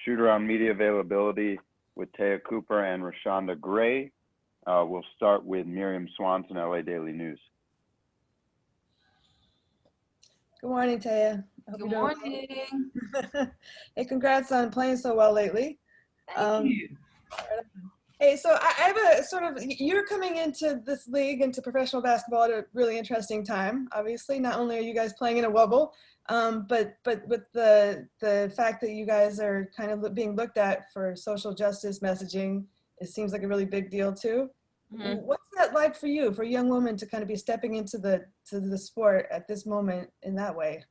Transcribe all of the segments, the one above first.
shoot-around media availability with Taya Cooper and Reshanda Gray. We'll start with Miriam Swanson, LA Daily News. Good morning, Taya. Good morning. Hey, congrats on playing so well lately. Thank you. Hey, so I have a sort of, you're coming into this league, into professional basketball at a really interesting time. Obviously, not only are you guys playing in a wobble, but with the fact that you guys are kind of being looked at for social justice messaging, it seems like a really big deal too. Mm-hmm. What's that like for you, for a young woman to kind of be stepping into the sport at this moment in that way?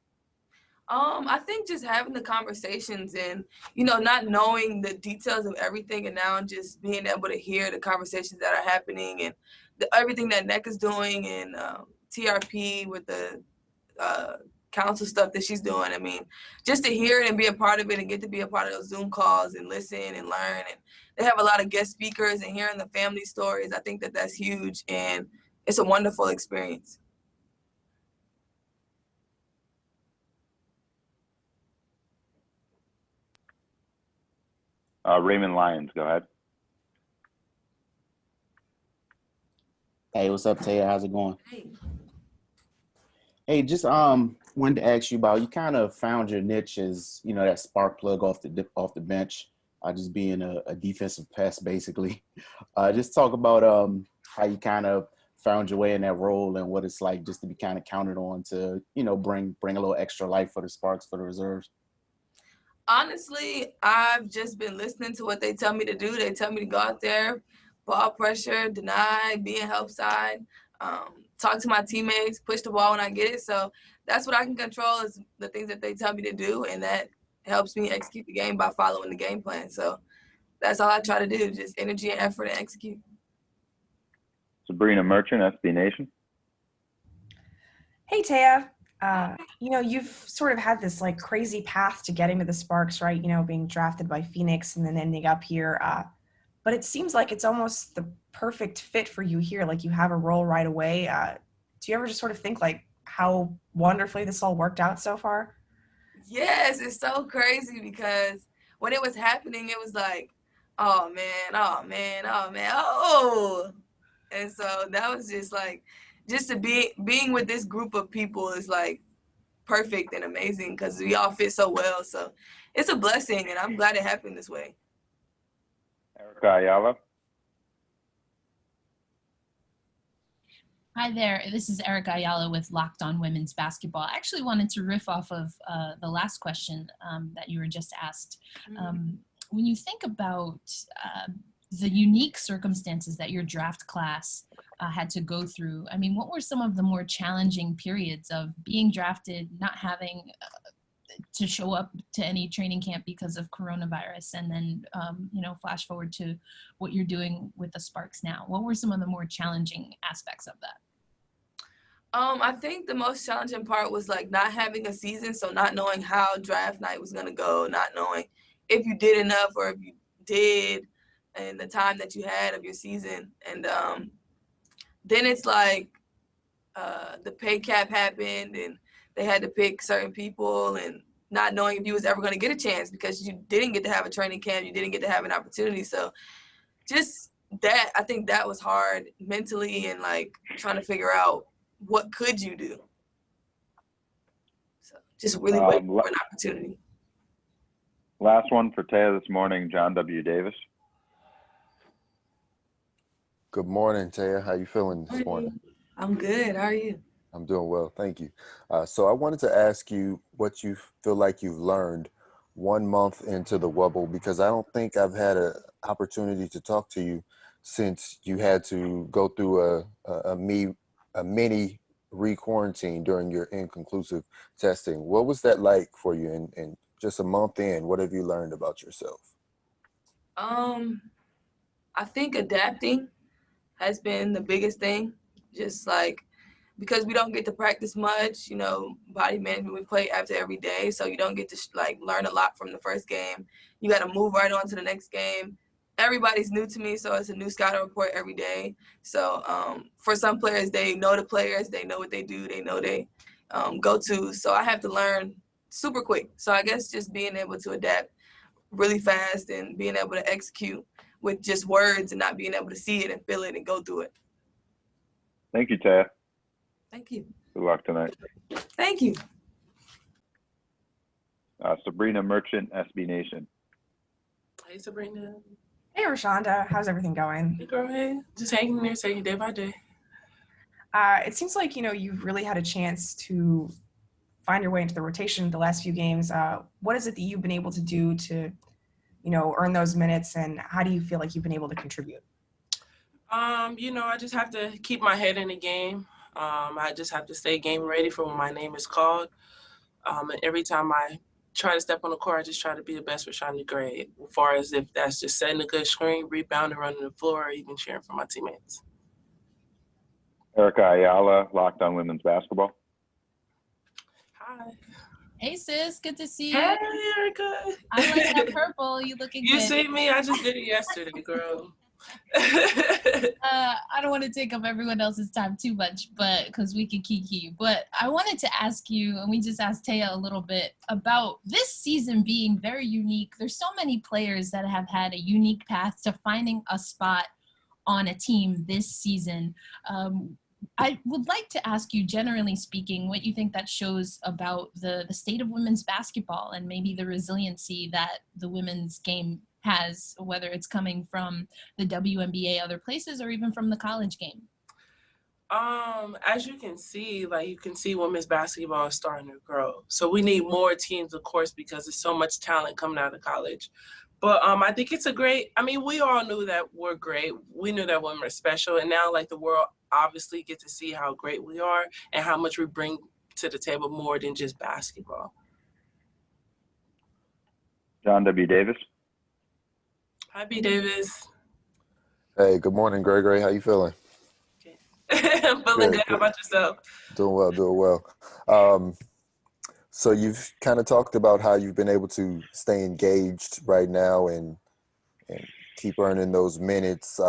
I think just having the conversations and, not knowing the details of everything, and now just being able to hear the conversations that are happening and everything that NEC is doing and TRP with the council stuff that she's doing. I mean, just to hear it and be a part of it and get to be a part of those Zoom calls and listen and learn. And they have a lot of guest speakers and hearing the family stories. I think that that's huge, and it's a wonderful experience. Raymond Lyons, go ahead. Hey, what's up, Taya? How's it going? Hey, just wanted to ask you about, you kind of found your niche as, that spark plug off the bench, just being a defensive pest, basically. Just talk about how you kind of found your way in that role and what it's like just to be kind of counted on to, bring a little extra life for the Sparks, for the reserves. Honestly, I've just been listening to what they tell me to do. They tell me to go out there, ball pressure, deny, be in help side, talk to my teammates, push the ball when I get it. So that's what I can control, is the things that they tell me to do, and that helps me execute the game by following the game plan. So that's all I try to do, just energy and effort and execute. Sabrina Merchant, SB Nation. Hey, Taya. You've sort of had this like crazy path to getting to the Sparks, right? Being drafted by Phoenix and then ending up here. But it seems like it's almost the perfect fit for you here. Like you have a role right away. Do you ever just sort of think like how wonderfully this all worked out so far? Yes, it's so crazy because when it was happening, it was like, oh man, oh man, oh man, oh. And so that was just like, just to being with this group of people is like perfect and amazing because we all fit so well. So it's a blessing, and I'm glad it happened this way. Erica Ayala. Hi there, this is Erica Ayala with Locked On Women's Basketball. I actually wanted to riff off of the last question that you were just asked. When you think about the unique circumstances that your draft class had to go through, I mean, what were some of the more challenging periods of being drafted, not having to show up to any training camp because of coronavirus, and then, flash forward to what you're doing with the Sparks now? What were some of the more challenging aspects of that? I think the most challenging part was like not having a season, so not knowing how draft night was going to go, not knowing if you did enough or if you did and the time that you had of your season. And then it's like the pay cap happened and they had to pick certain people, and not knowing if you was ever going to get a chance because you didn't get to have a training camp, you didn't get to have an opportunity. So just that, I think that was hard mentally, and like trying to figure out what could you do. So just really waiting for an opportunity. Last one for Taya this morning, John W. Davis. Good morning, Taya. How you feeling this morning? I'm good. How are you? I'm doing well, thank you. So I wanted to ask you what you feel like you've learned 1 month into the Wubble, because I don't think I've had an opportunity to talk to you since you had to go through a mini re-quarantine during your inconclusive testing. What was that like for you? And just a month in, what have you learned about yourself? I think adapting has been the biggest thing. Just like, because we don't get to practice much, body management, we play after every day, so you don't get to learn a lot from the first game. You got to move right on to the next game. Everybody's new to me, so it's a new scouting report every day. So for some players, they know the players, they know what they do, they know they go to. So I have to learn super quick. So I guess just being able to adapt really fast and being able to execute with just words and not being able to see it and feel it and go through it. Thank you, Taya. Thank you. Good luck tonight. Thank you. Sabrina Merchant, SB Nation. Hey, Sabrina. Hey, Reshanda, how's everything going? Hey, girl, hey. Just hanging there, taking day by day. It seems like, you've really had a chance to find your way into the rotation the last few games. What is it that you've been able to do to, earn those minutes, and how do you feel like you've been able to contribute? I just have to keep my head in the game. I just have to stay game ready for when my name is called. And every time I try to step on the court, I just try to be the best Reshanda Gray, as far as if that's just setting a good screen, rebounding, running the floor, or even cheering for my teammates. Erica Ayala, Locked On Women's Basketball. Hi. Hey sis, good to see you. Hey, Erica. I like that purple. You looking You good. see me? I just did it yesterday, girl. I don't want to take up everyone else's time too much, but because we can kiki. But I wanted to ask you, and we just asked Taya a little bit about this season being very unique. There's so many players that have had a unique path to finding a spot on a team this season. I would like to ask you, generally speaking, what you think that shows about the state of women's basketball and maybe the resiliency that the women's game has, whether it's coming from the WNBA, other places, or even from the college game. As you can see, women's basketball is starting to grow. So we need more teams, of course, because there's so much talent coming out of college. But I think it's we all knew that we're great. We knew that women are special. And now, the world obviously get to see how great we are and how much we bring to the table more than just basketball. John W. Davis. Hi, B. Davis. Hey, good morning, Gregory. How you feeling? Okay. I'm feeling good. How about yourself? Doing well. So you've kind of talked about how you've been able to stay engaged right now and keep earning those minutes.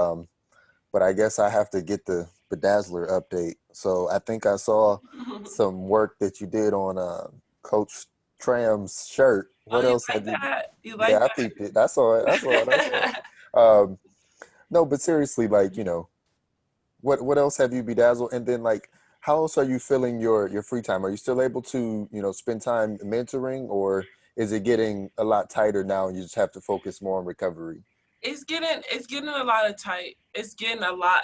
But I guess I have to get the Bedazzler update. So I think I saw some work that you did on Coach Tram's shirt. What else like have you? That? You like Yeah, that? I peeped it. I saw it. No, but seriously, what else have you bedazzled? And then how else are you filling your free time? Are you still able to, spend time mentoring, or is it getting a lot tighter now and you just have to focus more on recovery? It's getting a lot tight. It's getting a lot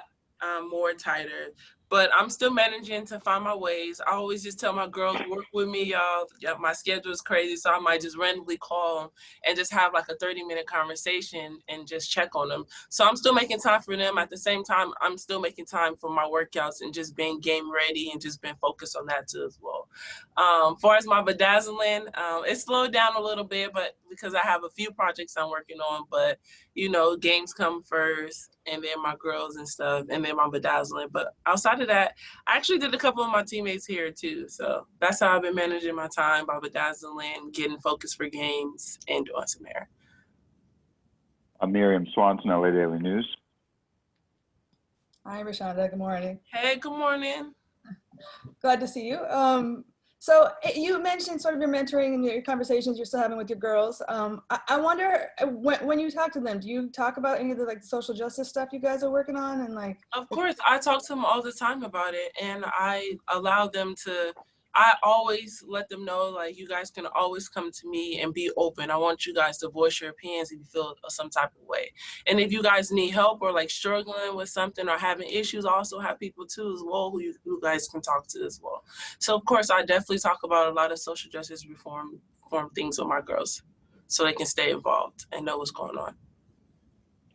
more tighter. But I'm still managing to find my ways. I always just tell my girls, work with me, y'all. Yeah, my schedule is crazy, so I might just randomly call them and just have a 30-minute conversation and just check on them. So I'm still making time for them. At the same time, I'm still making time for my workouts and just being game ready and just being focused on that too as well. As far as my bedazzling, it slowed down a little bit, but because I have a few projects I'm working on, but games come first, and then my girls and stuff, and then my bedazzling. But outside of that, I actually did a couple of my teammates here too. So that's how I've been managing my time, by bedazzling, getting focused for games, and doing some hair. Miriam Swanson, LA Daily News. Hi, Reshanda. Good morning. Hey, good morning. Glad to see you. So you mentioned sort of your mentoring and your conversations you're still having with your girls. I wonder, when you talk to them, do you talk about any of the social justice stuff you guys are working on? And Of course, I talk to them all the time about it, and I allow them to. I always let them know, you guys can always come to me and be open. I want you guys to voice your opinions if you feel some type of way. And if you guys need help or struggling with something or having issues, I also have people too as well who you guys can talk to as well. So of course, I definitely talk about a lot of social justice reform things with my girls so they can stay involved and know what's going on.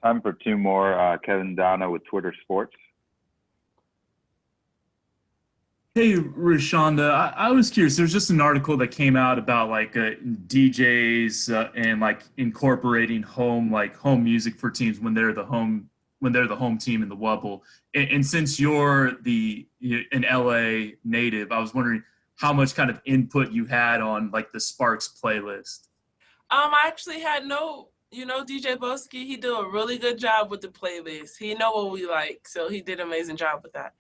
Time for two more. Kevin Donna with Twitter Sports. Hey, Reshanda, I was curious. There's just an article that came out about DJs and incorporating home music for teams when they're the home team in the Wubble. And since you're an LA native, I was wondering how much kind of input you had on the Sparks playlist. I actually had DJ Boski, he did a really good job with the playlist. He know what we like, so he did an amazing job with that.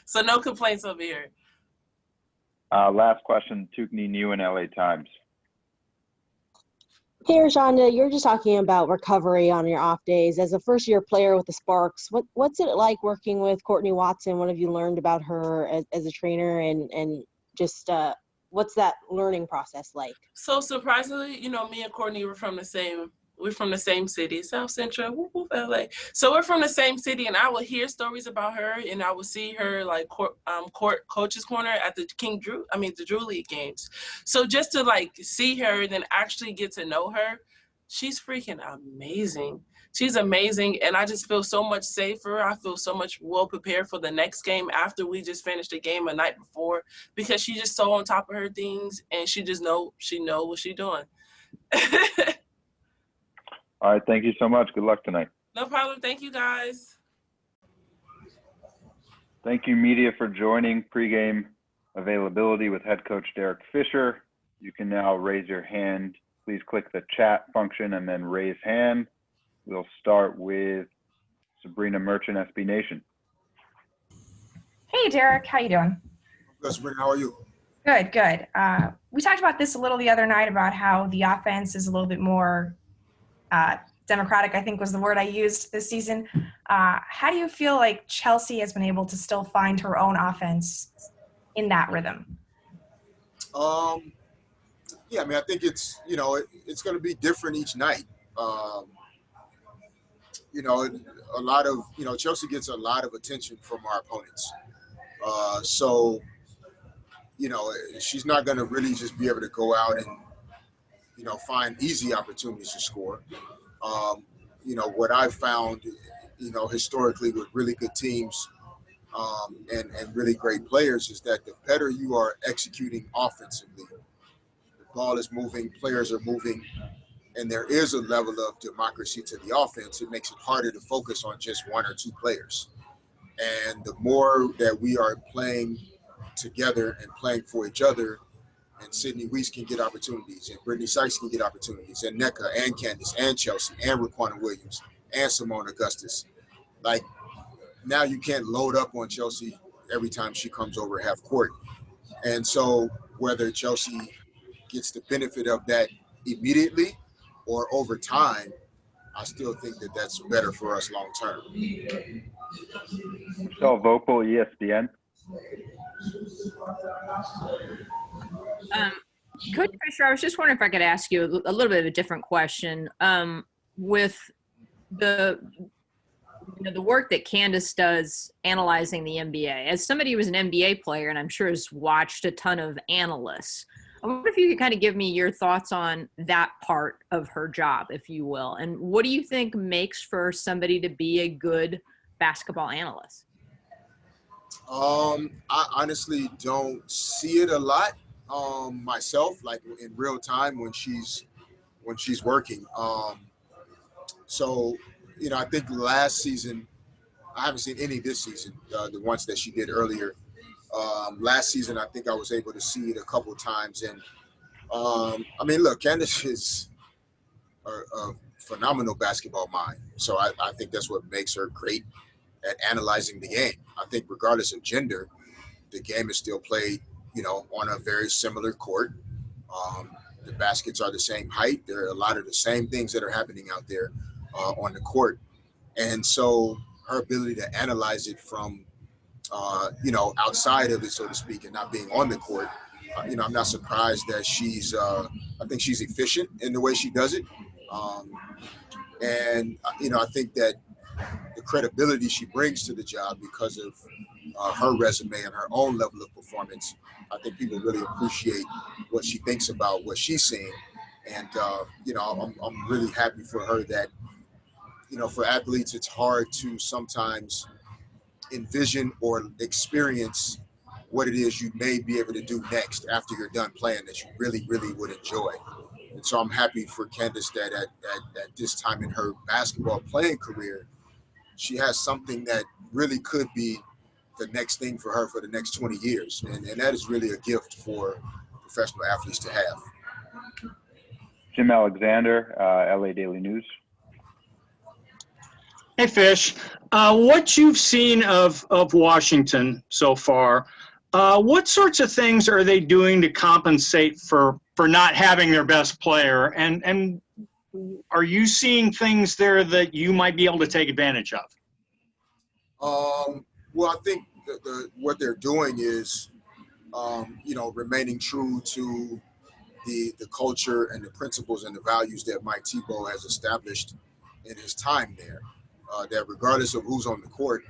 So no complaints over here. Last question, Tukni New in LA Times. Hey, Reshanda, you're just talking about recovery on your off days. As a first-year player with the Sparks, what's it like working with Courtney Watson? What have you learned about her as a trainer, and just what's that learning process like? So surprisingly, me and Courtney we're from the same city, South Central, whoop, whoop, LA. So we're from the same city, and I will hear stories about her, and I will see her like coach's corner at the the Drew League games. So just to like see her and then actually get to know her, she's freaking amazing. She's amazing, and I just feel so much safer. I feel so much well prepared for the next game after we just finished the game a night before, because she's just so on top of her things, and she know what she's doing. All right, thank you so much. Good luck tonight. No problem. Thank you, guys. Thank you, media, for joining Pregame Availability with head coach Derek Fisher. You can now raise your hand. Please click the chat function and then raise hand. We'll start with Sabrina Merchant, SB Nation. Hey, Derek. How you doing? Good, Sabrina. How are you? Good, good. We talked about this a little the other night about how the offense is a little bit more democratic, I think was the word I used this season. How do you feel like Chelsea has been able to still find her own offense in that rhythm? Yeah, I think it's, it's going to be different each night. A lot of, Chelsea gets a lot of attention from our opponents. So, she's not going to really just be able to go out and, find easy opportunities to score. What I've found, historically with really good teams and really great players is that the better you are executing offensively, the ball is moving, players are moving, and there is a level of democracy to the offense. It makes it harder to focus on just one or two players. And the more that we are playing together and playing for each other, and Sydney Weiss can get opportunities, and Brittany Sykes can get opportunities, and Nneka, and Candace, and Chelsea, and Raquana Williams, and Simone Augustus. Like, now you can't load up on Chelsea every time she comes over half court. And so whether Chelsea gets the benefit of that immediately or over time, I still think that that's better for us long term. Michelle Vocal, ESPN. Coach Fisher, I was just wondering if I could ask you a little bit of a different question. With the work that Candace does analyzing the NBA, as somebody who was an NBA player and I'm sure has watched a ton of analysts, I wonder if you could kind of give me your thoughts on that part of her job, if you will. And what do you think makes for somebody to be a good basketball analyst? I honestly don't see it a lot myself, like in real time when she's working. So, I think last season, I haven't seen any this season, the ones that she did earlier. Last season, I think I was able to see it a couple of times. And look, Candace is a phenomenal basketball mind. So I think that's what makes her great at analyzing the game. I think regardless of gender, the game is still played, on a very similar court. The baskets are the same height. There are a lot of the same things that are happening out there on the court. And so her ability to analyze it from, outside of it, so to speak, and not being on the court, I'm not surprised that I think she's efficient in the way she does it. I think that the credibility she brings to the job because of her resume and her own level of performance, I think people really appreciate what she thinks about what she's seeing. And, I'm really happy for her that, for athletes, it's hard to sometimes envision or experience what it is you may be able to do next after you're done playing that you really, really would enjoy. And so I'm happy for Candace that at this time in her basketball playing career, she has something that really could be the next thing for her for the next 20 years. And that is really a gift for professional athletes to have. Jim Alexander, LA Daily News. Hey, Fish. What you've seen of Washington so far, what sorts of things are they doing to compensate for for not having their best player. And are you seeing things there that you might be able to take advantage of? Well, I think what they're doing is, remaining true to the culture and the principles and the values that Mike Tebow has established in his time there. That regardless of who's on the court,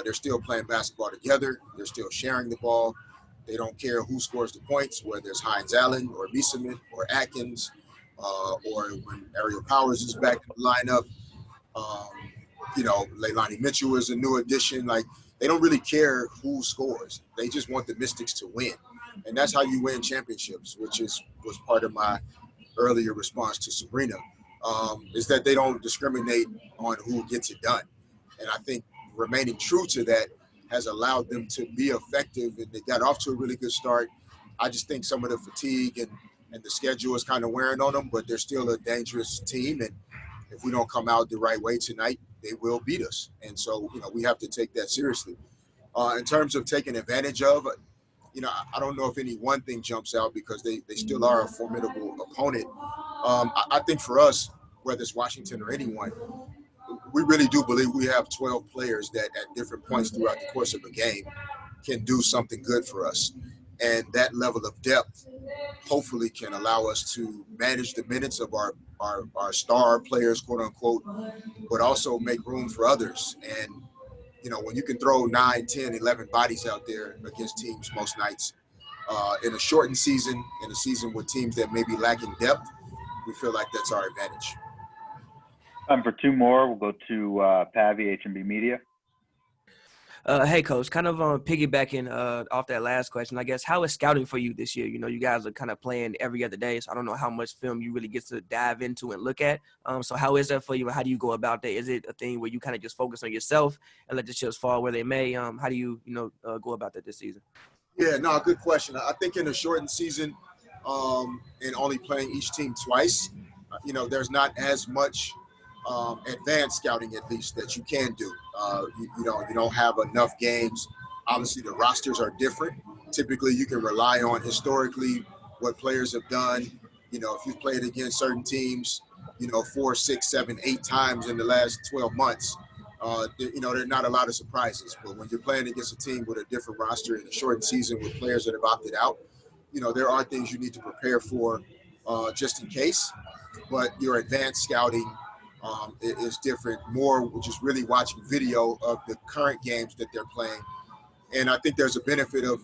they're still playing basketball together. They're still sharing the ball. They don't care who scores the points, whether it's Hines Allen or Beeseman or Atkins, or when Ariel Powers is back in the lineup. Leilani Mitchell is a new addition. Like, they don't really care who scores. They just want the Mystics to win. And that's how you win championships, which was part of my earlier response to Sabrina, is that they don't discriminate on who gets it done. And I think remaining true to that has allowed them to be effective, and they got off to a really good start. I just think some of the fatigue and the schedule is kind of wearing on them, but they're still a dangerous team. And if we don't come out the right way tonight, they will beat us. And so, we have to take that seriously. In terms of taking advantage of, I don't know if any one thing jumps out because they still are a formidable opponent. I think for us, whether it's Washington or anyone, we really do believe we have 12 players that at different points throughout the course of a game can do something good for us. And that level of depth hopefully can allow us to manage the minutes of our star players, quote unquote, but also make room for others. And, when you can throw 9, 10, 11 bodies out there against teams most nights, in a shortened season, in a season with teams that may be lacking depth, we feel like that's our advantage. Time for two more. We'll go to Pavi, H&B Media. Hey, Coach, kind of piggybacking off that last question, I guess, how is scouting for you this year? You guys are kind of playing every other day, so I don't know how much film you really get to dive into and look at. So how is that for you, and how do you go about that? Is it a thing where you kind of just focus on yourself and let the chips fall where they may? How do you, go about that this season? Yeah, no, good question. I think in a shortened season and only playing each team twice, there's not as much advanced scouting, at least, that you can do. You don't have enough games. Obviously, the rosters are different. Typically, you can rely on historically what players have done. If you've played against certain teams, 4, 6, 7, 8 times in the last 12 months, there are not a lot of surprises. But when you're playing against a team with a different roster in a shortened season with players that have opted out, there are things you need to prepare for just in case. But your advanced scouting is different, more just really watching video of the current games that they're playing. And I think there's a benefit of,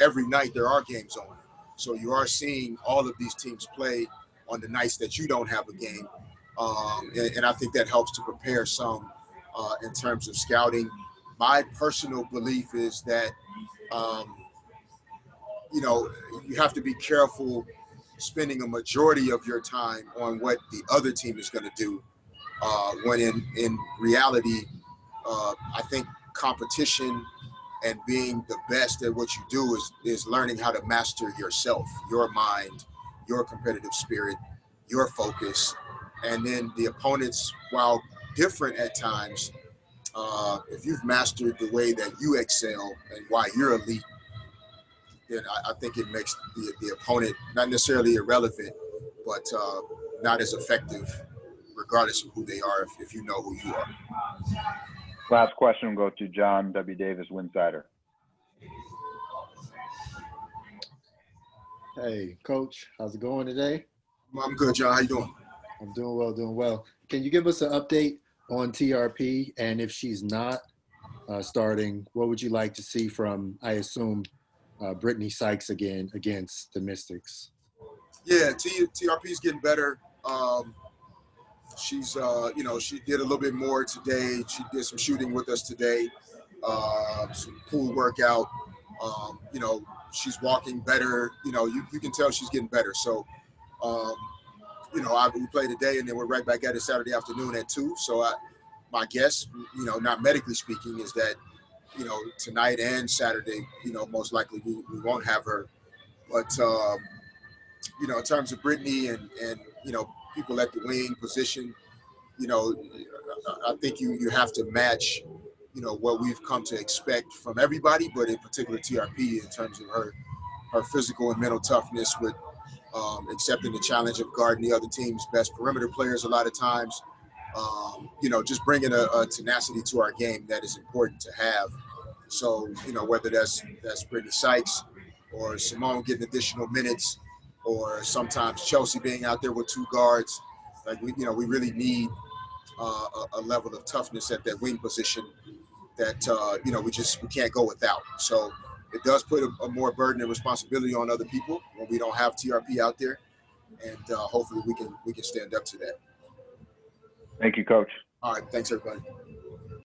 every night there are games on. So you are seeing all of these teams play on the nights that you don't have a game. And I think that helps to prepare some in terms of scouting. My personal belief is that, you have to be careful spending a majority of your time on what the other team is going to do. When in reality, I think competition and being the best at what you do is learning how to master yourself, your mind, your competitive spirit, your focus. And then the opponents, while different at times, if you've mastered the way that you excel and why you're elite, then I think it makes the opponent not necessarily irrelevant, but not as effective, regardless of who they are, if you know who you are. Last question will go to John W. Davis, Winsider. Hey, Coach, how's it going today? I'm good, John. How you doing? I'm doing well. Can you give us an update on TRP? And if she's not starting, what would you like to see from, I assume, Brittany Sykes again against the Mystics? Yeah, TRP is getting better. She's, she did a little bit more today. She did some shooting with us today, some pool workout. She's walking better. You can tell she's getting better. So, we played today, and then we're right back at it Saturday afternoon at 2. So my guess, not medically speaking, is that, tonight and Saturday, most likely we won't have her. But, in terms of Brittany and people at the wing position, I think you have to match, what we've come to expect from everybody, but in particular TRP in terms of her physical and mental toughness with, accepting the challenge of guarding the other team's best perimeter players a lot of times. You know, just bringing a tenacity to our game that is important to have. So, you know, whether that's Brittany Sykes or Simone getting additional minutes, or sometimes Chelsea being out there with 2 guards, like we really need a level of toughness at that wing position that you know we can't go without. So it does put a more burden and responsibility on other people when we don't have TRP out there, and hopefully we can stand up to that. Thank you, Coach. All right, thanks everybody.